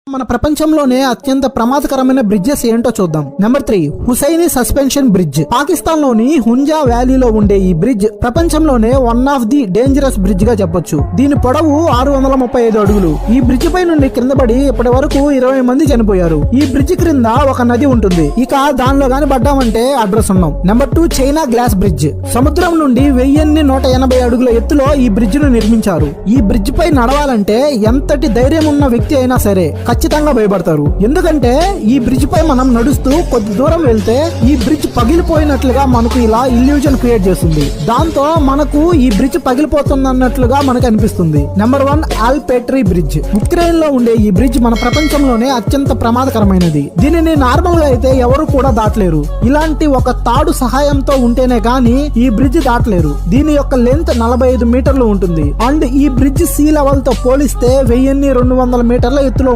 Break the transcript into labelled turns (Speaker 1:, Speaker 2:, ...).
Speaker 1: మన ప్రపంచంలోనే అత్యంత ప్రమాదకరమైన బ్రిడ్జెస్ ఏంటో చూద్దాం. Number 3 Hussaini suspension bridge. Pakistan లోని హుంజా వ్యాలీలో ఉండే ఈ బ్రిడ్జ్ ప్రపంచంలోనే one of the dangerous bridge గా చెప్పొచ్చు. దీని పొడవు 635 అడుగులు. ఈ బ్రిడ్జ్ పై నుండి కింద పడి ఇప్పటి వరకు 20 మంది చనిపోయారు. ఈ బ్రిడ్జ్ క్రింద ఒక నది ఉంటుంది. ఇక దానిలో గాని పడ్డామంటే అడ్రస్ ఉన్నాం. Number 2 China glass bridge. సముద్రం నుండి 1180 అడుగుల ఎత్తులో ఈ బ్రిడ్జ్ ను నిర్మించారు. ఈ బ్రిడ్జ్ పై నడవాలంటే ఎంతటి ధైర్యం ఉన్న వ్యక్తి అయినా సరే ఖచ్చితంగా భయపడతారు. ఎందుకంటే ఈ బ్రిడ్జ్ పై మనం నడుస్తూ కొద్ది దూరం వెళ్తే ఈ బ్రిడ్జ్ పగిలిపోయినట్లుగా మనకు ఇలా ఇల్యూజన్ క్రియేట్ చేస్తుంది. దాంతో మనకు ఈ బ్రిడ్జ్ పగిలిపోతున్నట్లుగా మనకు అనిపిస్తుంది. Number 1 ఆల్పేట్రీ bridge. ఉక్రెయిన్ లో ఉండే ఈ బ్రిడ్జ్ మన ప్రపంచంలోనే అత్యంత ప్రమాదకరమైనది. దీనిని నార్మల్ గా అయితే ఎవరు కూడా దాటలేరు. ఇలాంటి ఒక తాడు సహాయంతో ఉంటేనే గానీ ఈ బ్రిడ్జ్ దాటలేరు. దీని యొక్క లెంత్ 45 మీటర్లు ఉంటుంది. అండ్ ఈ బ్రిడ్జ్ సీ లెవెల్ తో పోలిస్తే 1200 మీటర్ల ఎత్తులో